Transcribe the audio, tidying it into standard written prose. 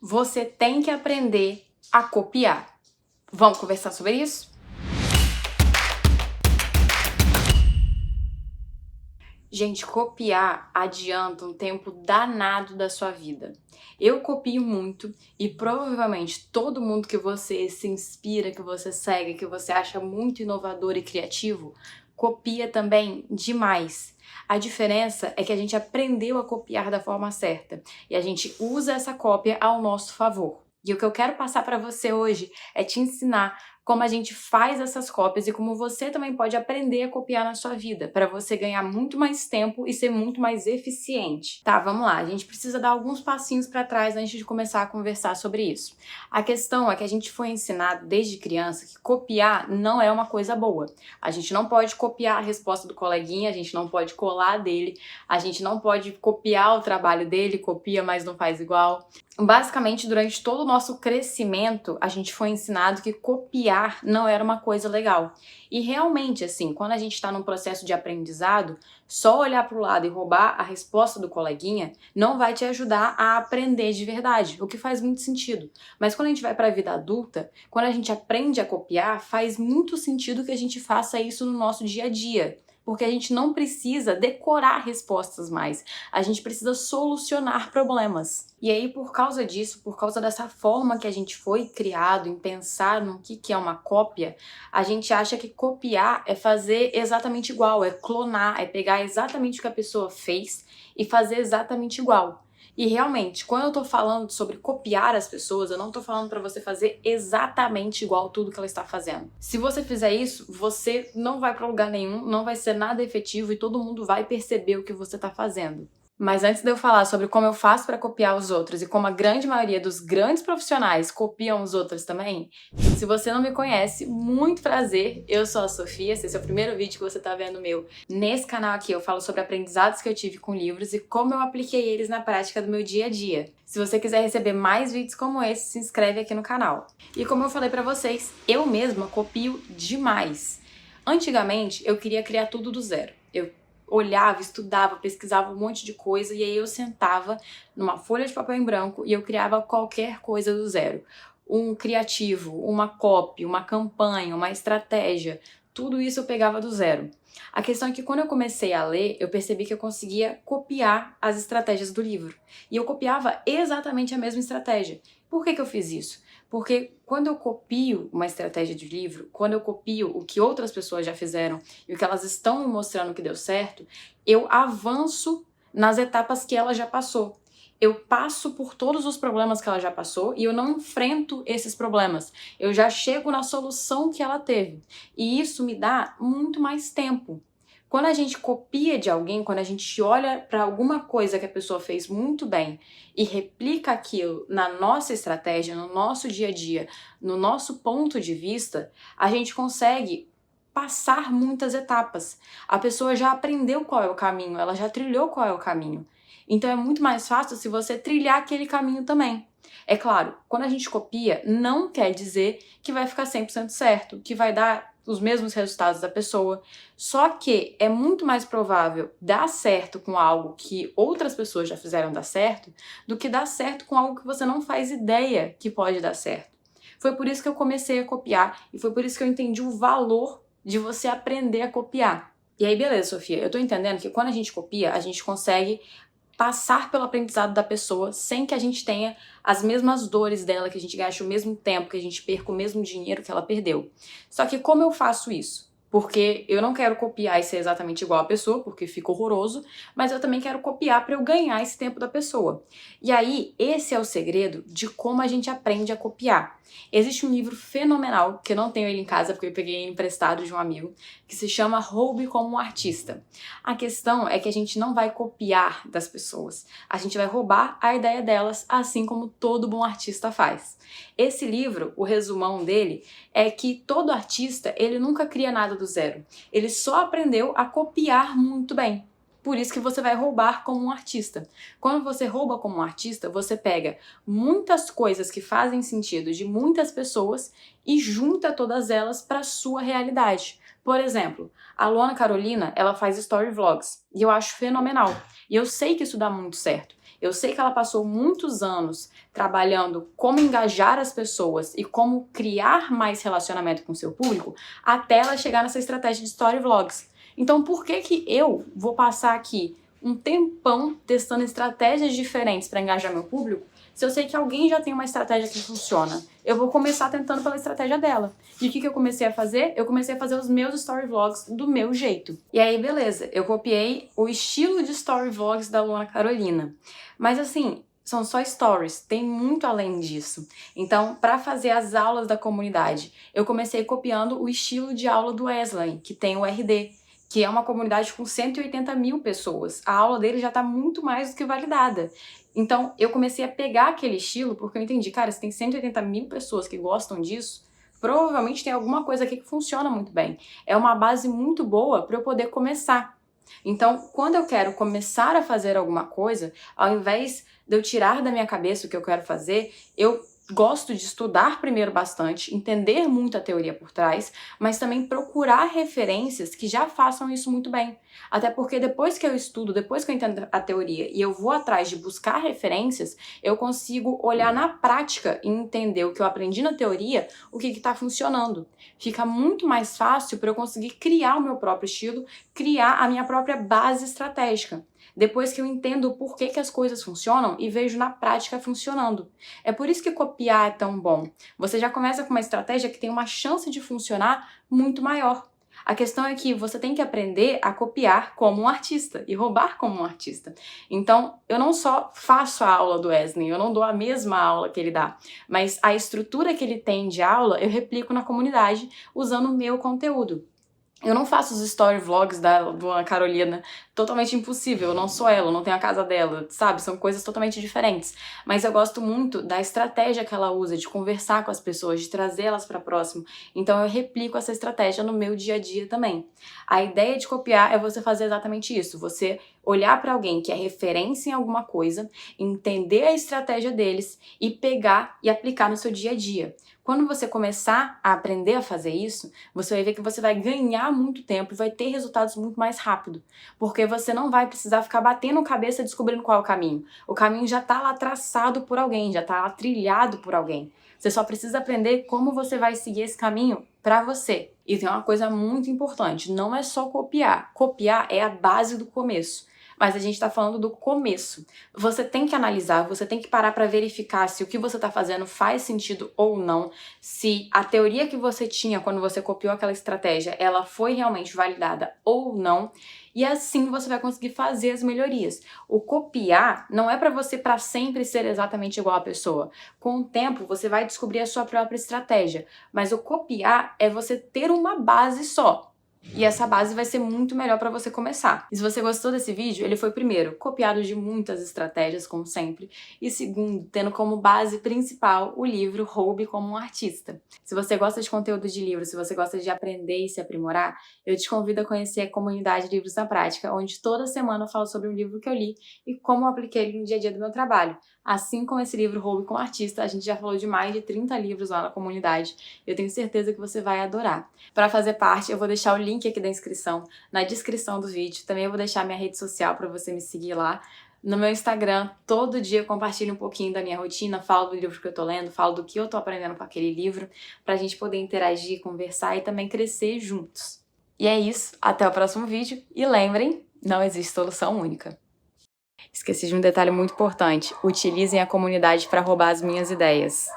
Você tem que aprender a copiar. Vamos conversar sobre isso? Gente, copiar adianta um tempo danado da sua vida. Eu copio muito e provavelmente todo mundo que você se inspira, que você segue, que você acha muito inovador e criativo, copia também demais. A diferença é que a gente aprendeu a copiar da forma certa e a gente usa essa cópia ao nosso favor. E o que eu quero passar para você hoje é te ensinar como a gente faz essas cópias e como você também pode aprender a copiar na sua vida, para você ganhar muito mais tempo e ser muito mais eficiente. Tá, vamos lá. A gente precisa dar alguns passinhos para trás antes de começar a conversar sobre isso. A questão é que a gente foi ensinado desde criança que copiar não é uma coisa boa. A gente não pode copiar a resposta do coleguinha, a gente não pode colar dele, a gente não pode copiar o trabalho dele, copia, mas não faz igual. Basicamente, durante todo o nosso crescimento, a gente foi ensinado que copiar não era uma coisa legal. E realmente, assim, quando a gente está num processo de aprendizado, só olhar para o lado e roubar a resposta do coleguinha não vai te ajudar a aprender de verdade, o que faz muito sentido. Mas quando a gente vai para a vida adulta, quando a gente aprende a copiar, faz muito sentido que a gente faça isso no nosso dia a dia. Porque a gente não precisa decorar respostas mais, a gente precisa solucionar problemas. E aí, por causa disso, por causa dessa forma que a gente foi criado em pensar no que é uma cópia, a gente acha que copiar é fazer exatamente igual, é clonar, é pegar exatamente o que a pessoa fez e fazer exatamente igual. E realmente, quando eu tô falando sobre copiar as pessoas, eu não tô falando pra você fazer exatamente igual tudo que ela está fazendo. Se você fizer isso, você não vai pra lugar nenhum, não vai ser nada efetivo e todo mundo vai perceber o que você tá fazendo. Mas antes de eu falar sobre como eu faço para copiar os outros e como a grande maioria dos grandes profissionais copiam os outros também, se você não me conhece, muito prazer, eu sou a Sofia, se esse é o primeiro vídeo que você tá vendo meu. Nesse canal aqui eu falo sobre aprendizados que eu tive com livros e como eu apliquei eles na prática do meu dia a dia. Se você quiser receber mais vídeos como esse, se inscreve aqui no canal. E como eu falei pra vocês, eu mesma copio demais. Antigamente, eu queria criar tudo do zero. Eu olhava, estudava, pesquisava um monte de coisa e aí eu sentava numa folha de papel em branco e eu criava qualquer coisa do zero. Um criativo, uma copy, uma campanha, uma estratégia, tudo isso eu pegava do zero. A questão é que quando eu comecei a ler, eu percebi que eu conseguia copiar as estratégias do livro. E eu copiava exatamente a mesma estratégia. Por que eu fiz isso? Porque quando eu copio uma estratégia de livro, quando eu copio o que outras pessoas já fizeram e o que elas estão me mostrando que deu certo, eu avanço nas etapas que ela já passou. Eu passo por todos os problemas que ela já passou e eu não enfrento esses problemas. Eu já chego na solução que ela teve. E isso me dá muito mais tempo. Quando a gente copia de alguém, quando a gente olha para alguma coisa que a pessoa fez muito bem e replica aquilo na nossa estratégia, no nosso dia a dia, no nosso ponto de vista, a gente consegue passar muitas etapas. A pessoa já aprendeu qual é o caminho, ela já trilhou qual é o caminho. Então é muito mais fácil se você trilhar aquele caminho também. É claro, quando a gente copia, não quer dizer que vai ficar 100% certo, que vai dar os mesmos resultados da pessoa, só que é muito mais provável dar certo com algo que outras pessoas já fizeram dar certo do que dar certo com algo que você não faz ideia que pode dar certo. Foi por isso que eu comecei a copiar e foi por isso que eu entendi o valor de você aprender a copiar. E aí, beleza, Sofia, eu tô entendendo que quando a gente copia, a gente consegue passar pelo aprendizado da pessoa sem que a gente tenha as mesmas dores dela, que a gente gaste o mesmo tempo, que a gente perca o mesmo dinheiro que ela perdeu. Só que como eu faço isso? Porque eu não quero copiar e ser exatamente igual a pessoa, porque fica horroroso, mas eu também quero copiar para eu ganhar esse tempo da pessoa. E aí, esse é o segredo de como a gente aprende a copiar. Existe um livro fenomenal, que eu não tenho ele em casa, porque eu peguei ele emprestado de um amigo, que se chama Roube como um Artista. A questão é que a gente não vai copiar das pessoas, a gente vai roubar a ideia delas, assim como todo bom artista faz. Esse livro, o resumão dele, é que todo artista, ele nunca cria nada do zero. Ele só aprendeu a copiar muito bem. Por isso que você vai roubar como um artista. Quando você rouba como um artista, você pega muitas coisas que fazem sentido de muitas pessoas e junta todas elas para a sua realidade. Por exemplo, a Luana Carolina, ela faz story vlogs e eu acho fenomenal. E eu sei que isso dá muito certo. Eu sei que ela passou muitos anos trabalhando como engajar as pessoas e como criar mais relacionamento com o seu público até ela chegar nessa estratégia de story vlogs. Então, por que que eu vou passar aqui um tempão testando estratégias diferentes para engajar meu público, se eu sei que alguém já tem uma estratégia que funciona? Eu vou começar tentando pela estratégia dela. E o que eu comecei a fazer? Eu comecei a fazer os meus story vlogs do meu jeito. E aí, beleza, eu copiei o estilo de story vlogs da Luana Carolina. Mas assim, são só stories, tem muito além disso. Então, para fazer as aulas da comunidade, eu comecei copiando o estilo de aula do Wesley, que tem o RD, que é uma comunidade com 180 mil pessoas. A aula dele já está muito mais do que validada. Então, eu comecei a pegar aquele estilo, porque eu entendi, cara, se tem 180 mil pessoas que gostam disso, provavelmente tem alguma coisa aqui que funciona muito bem. É uma base muito boa para eu poder começar. Então, quando eu quero começar a fazer alguma coisa, ao invés de eu tirar da minha cabeça o que eu quero fazer, eu gosto de estudar primeiro bastante, entender muito a teoria por trás, mas também procurar referências que já façam isso muito bem. Até porque depois que eu estudo, depois que eu entendo a teoria e eu vou atrás de buscar referências, eu consigo olhar na prática e entender o que eu aprendi na teoria, o que está funcionando. Fica muito mais fácil para eu conseguir criar o meu próprio estilo, criar a minha própria base estratégica. Depois que eu entendo o porquê que as coisas funcionam e vejo na prática funcionando. É por isso que copiar é tão bom. Você já começa com uma estratégia que tem uma chance de funcionar muito maior. A questão é que você tem que aprender a copiar como um artista e roubar como um artista. Então, eu não só faço a aula do Wesley, eu não dou a mesma aula que ele dá, mas a estrutura que ele tem de aula eu replico na comunidade usando o meu conteúdo. Eu não faço os story vlogs da Carolina, totalmente impossível, eu não sou ela, eu não tenho a casa dela, sabe? São coisas totalmente diferentes. Mas eu gosto muito da estratégia que ela usa, de conversar com as pessoas, de trazer elas para próximo. Então eu replico essa estratégia no meu dia a dia também. A ideia de copiar é você fazer exatamente isso, você olhar para alguém que é referência em alguma coisa, entender a estratégia deles e pegar e aplicar no seu dia a dia. Quando você começar a aprender a fazer isso, você vai ver que você vai ganhar muito tempo e vai ter resultados muito mais rápido. Porque você não vai precisar ficar batendo cabeça descobrindo qual é o caminho. O caminho já está lá traçado por alguém, já está lá trilhado por alguém. Você só precisa aprender como você vai seguir esse caminho para você. E tem uma coisa muito importante, não é só copiar. Copiar é a base do começo. Mas a gente está falando do começo. Você tem que analisar, você tem que parar para verificar se o que você está fazendo faz sentido ou não, se a teoria que você tinha quando você copiou aquela estratégia, ela foi realmente validada ou não, e assim você vai conseguir fazer as melhorias. O copiar não é para você para sempre ser exatamente igual à pessoa. Com o tempo, você vai descobrir a sua própria estratégia, mas o copiar é você ter uma base só. E essa base vai ser muito melhor para você começar. E se você gostou desse vídeo, ele foi, primeiro, copiado de muitas estratégias, como sempre, e segundo, tendo como base principal o livro Roube como um Artista. Se você gosta de conteúdo de livro, se você gosta de aprender e se aprimorar, eu te convido a conhecer a comunidade Livros na Prática, onde toda semana eu falo sobre um livro que eu li e como eu apliquei ele no dia a dia do meu trabalho. Assim como esse livro Roube como Artista, a gente já falou de mais de 30 livros lá na comunidade. Eu tenho certeza que você vai adorar. Para fazer parte, eu vou deixar o link aqui da inscrição na descrição do vídeo. Também eu vou deixar minha rede social para você me seguir lá. No meu Instagram, todo dia eu compartilho um pouquinho da minha rotina, falo do livro que eu tô lendo, falo do que eu tô aprendendo com aquele livro, pra gente poder interagir, conversar e também crescer juntos. E é isso, até o próximo vídeo e lembrem, não existe solução única. Esqueci de um detalhe muito importante, utilizem a comunidade para roubar as minhas ideias.